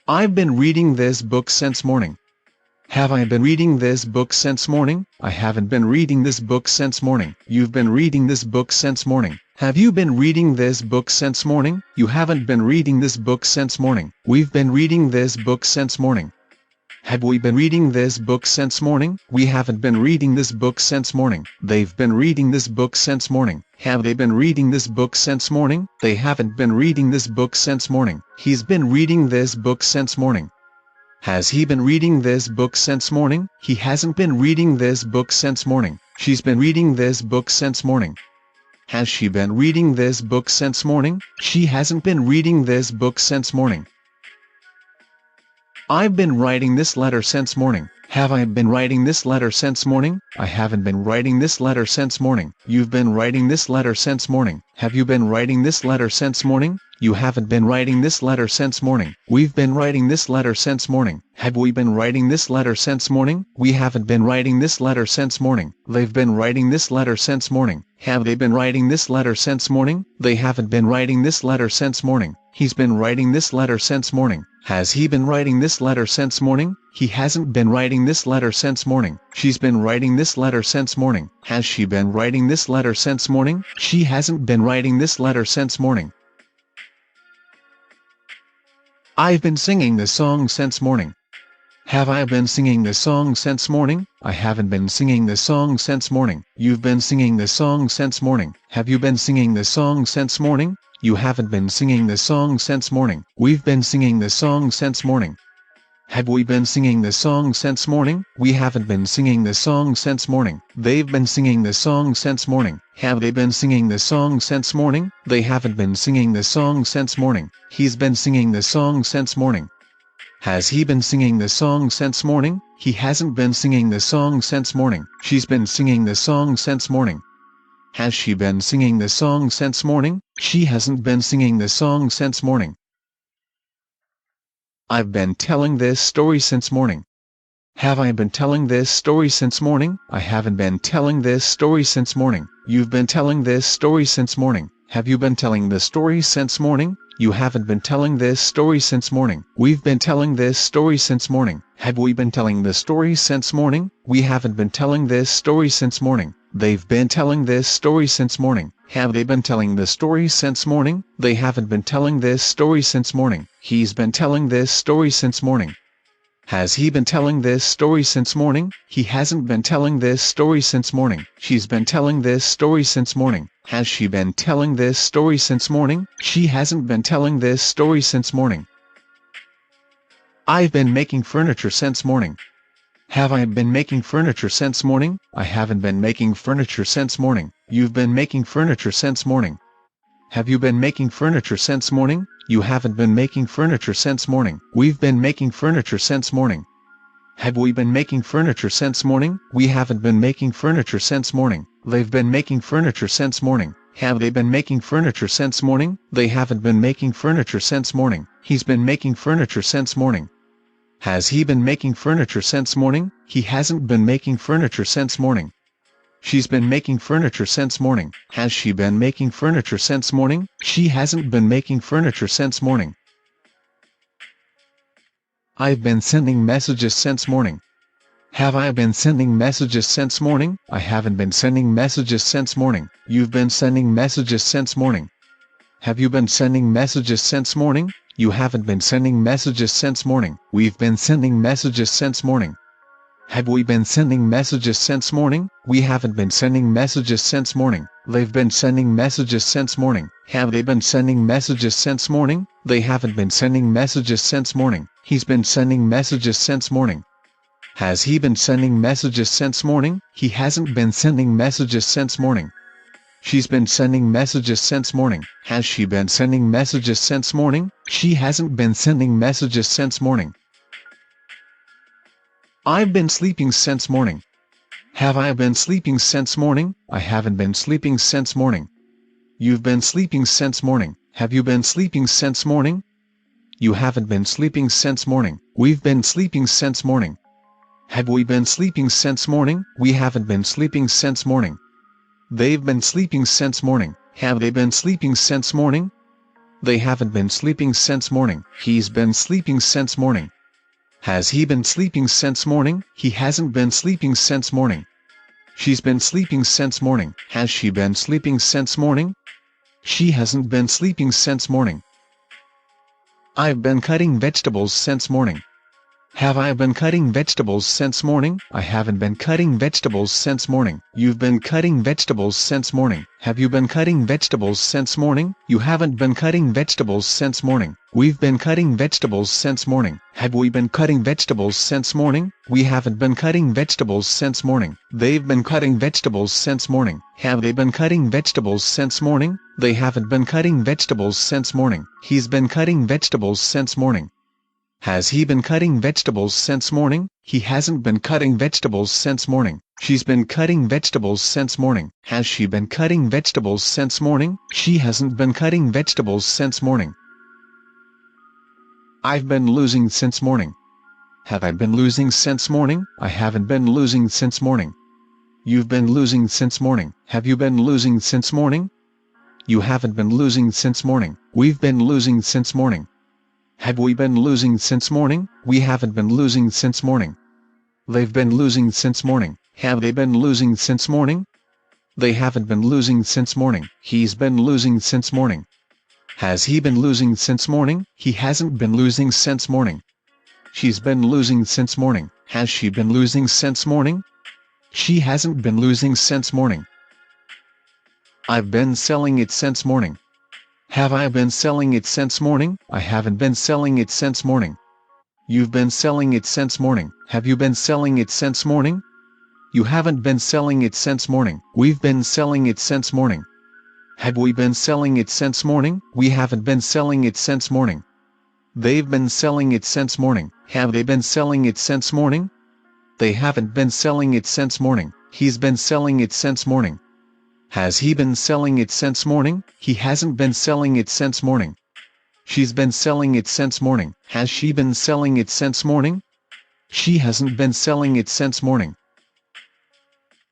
I've been reading this book since morning. Have I been reading this book since morning? I haven't been reading this book since morning. You've been reading this book since morning. Have you been reading this book since morning? You haven't been reading this book since morning. We've been reading this book since morning. Have we been reading this book since morning? We haven't been reading this book since morning. They've been reading this book since morning. Have they been reading this book since morning? They haven't been reading this book since morning. He's been reading this book since morning. Has he been reading this book since morning? He hasn't been reading this book since morning. She's been reading this book since morning. Has she been reading this book since morning? She hasn't been reading this book since morning. I've been writing this letter since morning. Have I been writing this letter since morning? I haven't been writing this letter since morning. You've been writing this letter since morning. Have you been writing this letter since morning? You haven't been writing this letter since morning. We've been writing this letter since morning. Have we been writing this letter since morning? We haven't been writing this letter since morning. They've been writing this letter since morning. Have they been writing this letter since morning? They haven't been writing this letter since morning. He's been writing this letter since morning. Has he been writing this letter since morning? He hasn't been writing this letter since morning. She's been writing this letter since morning. Has she been writing this letter since morning? She hasn't been writing this letter since morning. I've been singing this song since morning. Have I been singing this song since morning? I haven't been singing this song since morning. You've been singing this song since morning. Have you been singing this song since morning? You haven't been singing this song since morning. We've been singing this song since morning. Have we been singing this song since morning? We haven't been singing this song since morning. They've been singing this song since morning. Have they been singing this song since morning? They haven't been singing this song since morning. He's been singing this song since morning. Has he been singing this song since morning? He hasn't been singing this song since morning. She's been singing this song since morning. Has she been singing this song since morning? She hasn't been singing this song since morning. I've been telling this story since morning. Have I been telling this story since morning? I haven't been telling this story since morning. You've been telling this story since morning. Have you been telling the story since morning? You haven't been telling this story since morning. We've been telling this story since morning. Have we been telling the story since morning? We haven't been telling this story since morning. They've been telling this story since morning. Have they been telling the story since morning? They haven't been telling this story since morning. He's been telling this story since morning. Has he been telling this story since morning? He hasn't been telling this story since morning. She's been telling this story since morning. Has she been telling this story since morning? She hasn't been telling this story since morning. I've been making furniture since morning. Have I been making furniture since morning? I haven't been making furniture since morning. You've been making furniture since morning. Have you been making furniture since morning? You haven't been making furniture since morning. We've been making furniture since morning. Have we been making furniture since morning? We haven't been making furniture since morning. They've been making furniture since morning. Have they been making furniture since morning? They haven't been making furniture since morning. He's been making furniture since morning. Has he been making furniture since morning? He hasn't been making furniture since morning. She's been making furniture since morning. Has she been making furniture since morning? She hasn't been making furniture since morning. I've been sending messages since morning. Have I been sending messages since morning? I haven't been sending messages since morning. You've been sending messages since morning. Have you been sending messages since morning? You haven't been sending messages since morning. We've been sending messages since morning. Have we been sending messages since morning? We haven't been sending messages since morning. They've been sending messages since morning. Have they been sending messages since morning? They haven't been sending messages since morning. He's been sending messages since morning. Has he been sending messages since morning? He hasn't been sending messages since morning. She's been sending messages since morning. Has she been sending messages since morning? She hasn't been sending messages since morning. I've been sleeping since morning. Have I been sleeping since morning? I haven't been sleeping since morning. You've been sleeping since morning. Have you been sleeping since morning? You haven't been sleeping since morning. We've been sleeping since morning. Have we been sleeping since morning? We haven't been sleeping since morning. They've been sleeping since morning. Have they been sleeping since morning? They haven't been sleeping since morning. He's been sleeping since morning. Has he been sleeping since morning? He hasn't been sleeping since morning. She's been sleeping since morning. Has she been sleeping since morning? She hasn't been sleeping since morning. I've been cutting vegetables since morning. Have I been cutting vegetables since morning? I haven't been cutting vegetables since morning. You've been cutting vegetables since morning. Have you been cutting vegetables since morning? You haven't been cutting vegetables since morning. We've been cutting vegetables since morning. Have we been cutting vegetables since morning? We haven't been cutting vegetables since morning. They've been cutting vegetables since morning. Have they been cutting vegetables since morning? They haven't been cutting vegetables since morning. He's been cutting vegetables since morning. Has he been cutting vegetables since morning? He hasn't been cutting vegetables since morning. She's been cutting vegetables since morning. Has she been cutting vegetables since morning? She hasn't been cutting vegetables since morning. I've been losing since morning. Have I been losing since morning? I haven't been losing since morning. You've been losing since morning. Have you been losing since morning? You haven't been losing since morning. We've been losing since morning. Have we been losing since morning? We haven't been losing since morning. They've been losing since morning. Have they been losing since morning? They haven't been losing since morning. He's been losing since morning. Has he been losing since morning? He hasn't been losing since morning. She's been losing since morning. Has she been losing since morning? She hasn't been losing since morning. I've been selling it since morning. Have I been selling it since morning? I haven't been selling it since morning. You've been selling it since morning. Have you been selling it since morning? You haven't been selling it since morning. We've been selling it since morning. Have we been selling it since morning? We haven't been selling it since morning. They've been selling it since morning. Have they been selling it since morning? They haven't been selling it since morning. He's been selling it since morning. Has he been selling it since morning? He hasn't been selling it since morning. She's been selling it since morning. Has she been selling it since morning? She hasn't been selling it since morning.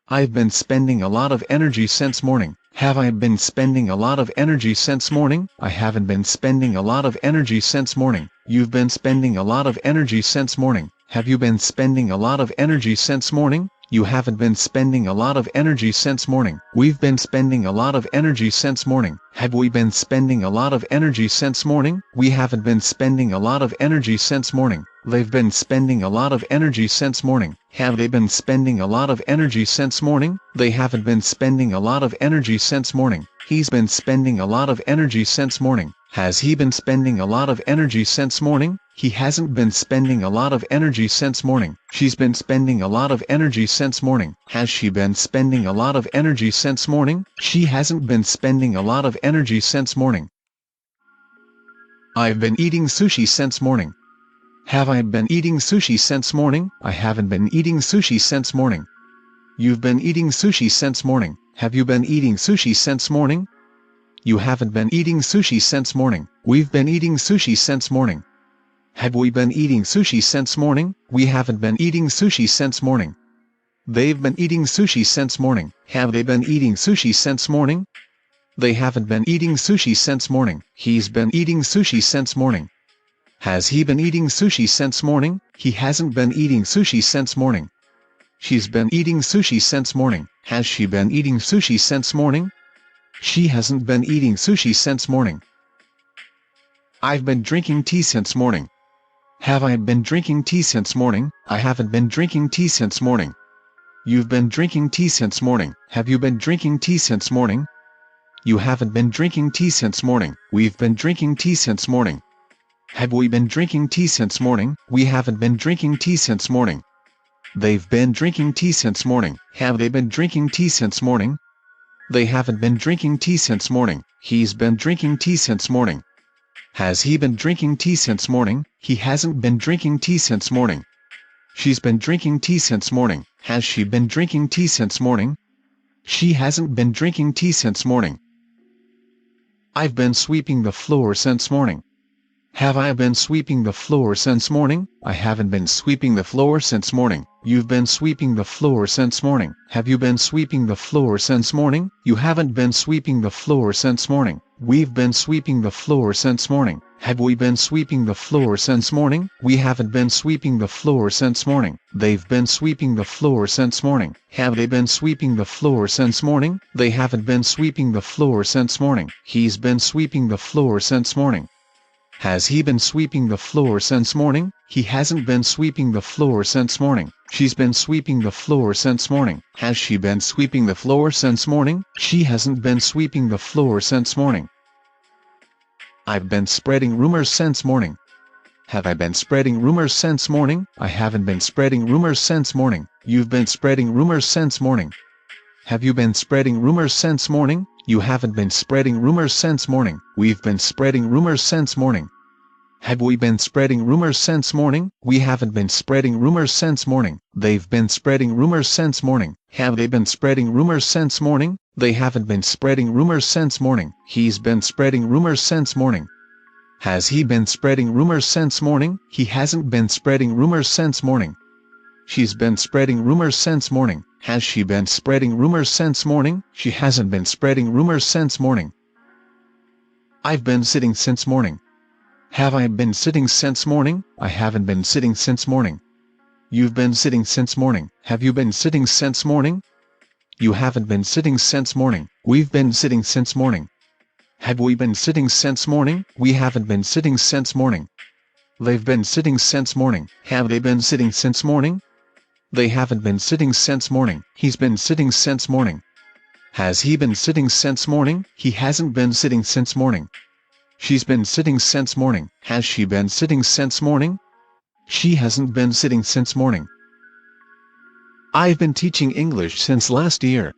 I've been spending a lot of energy since morning. Have I been spending a lot of energy since morning? I haven't been spending a lot of energy since morning. You've been spending a lot of energy since morning. Have you been spending a lot of energy since morning? You haven't been spending a lot of energy since morning. We've been spending a lot of energy since morning. Have we been spending a lot of energy since morning? We haven't been spending a lot of energy since morning. They've been spending a lot of energy since morning. Have they been spending a lot of energy since morning? They haven't been spending a lot of energy since morning. He's been spending a lot of energy since morning. Has he been spending a lot of energy since morning? He hasn't been spending a lot of energy since morning. She's been spending a lot of energy since morning. Has she been spending a lot of energy since morning? She hasn't been spending a lot of energy since morning. I've been eating sushi since morning. Have I been eating sushi since morning? I haven't been eating sushi since morning. You've been eating sushi since morning. Have you been eating sushi since morning? You haven't been eating sushi since morning. We've been eating sushi since morning. Have we been eating sushi since morning? We haven't been eating sushi since morning. They've been eating sushi since morning. Have they been eating sushi since morning? They haven't been eating sushi since morning. He's been eating sushi since morning. Has he been eating sushi since morning? He hasn't been eating sushi since morning. She's been eating sushi since morning. Has she been eating sushi since morning? She hasn't been eating sushi since morning. I've been drinking tea since morning. Have I been drinking tea since morning? I haven't been drinking tea since morning. You've been drinking tea since morning. Have you been drinking tea since morning? You haven't been drinking tea since morning. We've been drinking tea since morning. Have we been drinking tea since morning? We haven't been drinking tea since morning. They've been drinking tea since morning. Have they been drinking tea since morning? They haven't been drinking tea since morning. He's been drinking tea since morning. Has he been drinking tea since morning? He hasn't been drinking tea since morning. She's been drinking tea since morning. Has she been drinking tea since morning? She hasn't been drinking tea since morning. I've been sweeping the floor since morning. Have I been sweeping the floor since morning? I haven't been sweeping the floor since morning. You've been sweeping the floor since morning. Have you been sweeping the floor since morning? You haven't been sweeping the floor since morning. We've been sweeping the floor since morning. Have we been sweeping the floor since morning? We haven't been sweeping the floor since morning. They've been sweeping the floor since morning. Have they been sweeping the floor since morning? They haven't been sweeping the floor since morning. He's been sweeping the floor since morning. Has he been sweeping the floor since morning? He hasn't been sweeping the floor since morning. She's been sweeping the floor since morning. Has she been sweeping the floor since morning? She hasn't been sweeping the floor since morning. I've been spreading rumors since morning. Have I been spreading rumors since morning? I haven't been spreading rumors since morning. You've been spreading rumors since morning. Have you been spreading rumors since morning? You haven't been spreading rumors since morning. We've been spreading rumors since morning. Have we been spreading rumors since morning? We haven't been spreading rumors since morning. They've been spreading rumors since morning. Have they been spreading rumors since morning? They haven't been spreading rumors since morning. He's been spreading rumors since morning. Has he been spreading rumors since morning? He hasn't been spreading rumors since morning. She's been spreading rumors since morning. Has she been spreading rumors since morning? She hasn't been spreading rumors since morning. I've been sitting since morning. Have I been sitting since morning? I haven't been sitting since morning. You've been sitting since morning. Have you been sitting since morning? You haven't been sitting since morning. We've been sitting since morning. Have we been sitting since morning? We haven't been sitting since morning. They've been sitting since morning. Have they been sitting since morning? They haven't been sitting since morning. He's been sitting since morning. Has he been sitting since morning? He hasn't been sitting since morning. She's been sitting since morning. Has she been sitting since morning? She hasn't been sitting since morning. I've been teaching English since last year.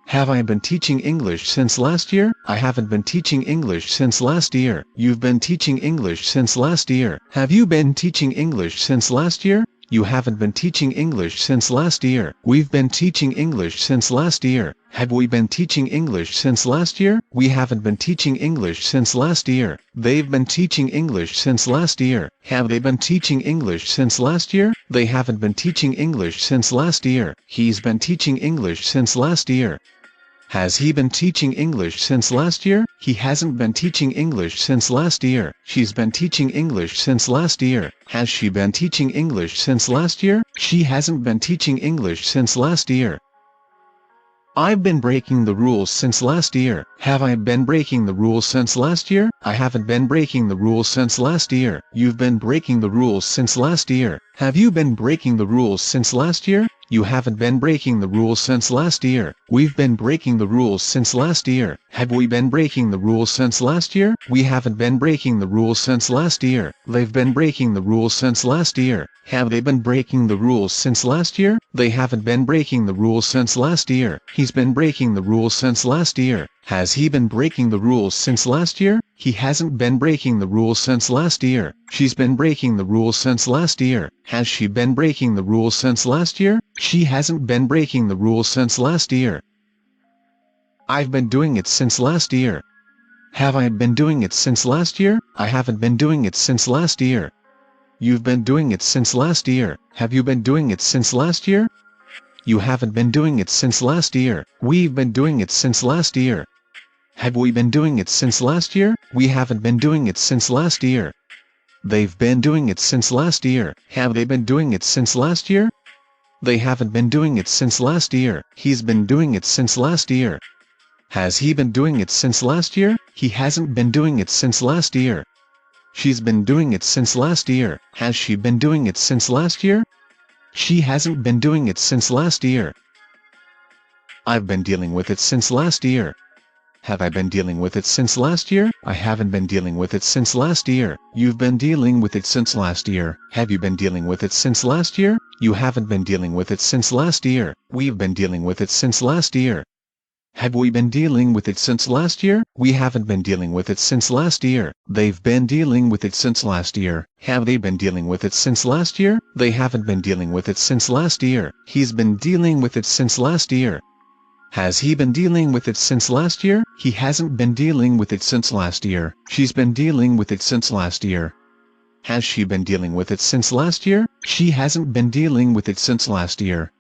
Have I been teaching English since last year? I haven't been teaching English since last year. You've been teaching English since last year. Have you been teaching English since last year? You haven't been teaching English since last year. We've been teaching English since last year. Have we been teaching English since last year? We haven't been teaching English since last year. They've been teaching English since last year. Have they been teaching English since last year? They haven't been teaching English since last year. He's been teaching English since last year. Has he been teaching English since last year? He hasn't been teaching English since last year. She's been teaching English since last year. Has she been teaching English since last year? She hasn't been teaching English since last year. I've been breaking the rules since last year. Have I been breaking the rules since last year? I haven't been breaking the rules since last year. You've been breaking the rules since last year. Have you been breaking the rules since last year? You haven't been breaking the rules since last year. We've been breaking the rules since last year. Have we been breaking the rules since last year? We haven't been breaking the rules since last year. They've been breaking the rules since last year. Have they been breaking the rules since last year? They haven't been breaking the rules since last year. He's been breaking the rules since last year. Has he been breaking the rules since last year? He hasn't been breaking the rules since last year. She's been breaking the rules since last year. Has she been breaking the rules since last year? She hasn't been breaking the rules since last year. I've been doing it since last year. Have I been doing it since last year? I haven't been doing it since last year. You've been doing it since last year. Have you been doing it since last year? You haven't been doing it since last year. We've been doing it since last year. Have we been doing it since last year? We haven't been doing it since last year. They've been doing it since last year. Have they been doing it since last year? They haven't been doing it since last year. He's been doing it since last year. Has he been doing it since last year? He hasn't been doing it since last year. She's been doing it since last year. Has she been doing it since last year? She hasn't been doing it since last year. I've been dealing with it since last year. Have I been dealing with it since last year? I haven't been dealing with it since last year. You've been dealing with it since last year. Have you been dealing with it since last year? You haven't been dealing with it since last year. We've been dealing with it since last year. Have we been dealing with it since last year? We haven't been dealing with it since last year. They've been dealing with it since last year. Have they been dealing with it since last year? They haven't been dealing with it since last year. He's been dealing with it since last year. Has he been dealing with it since last year? He hasn't been dealing with it since last year. She's been dealing with it since last year. Has she been dealing with it since last year? She hasn't been dealing with it since last year.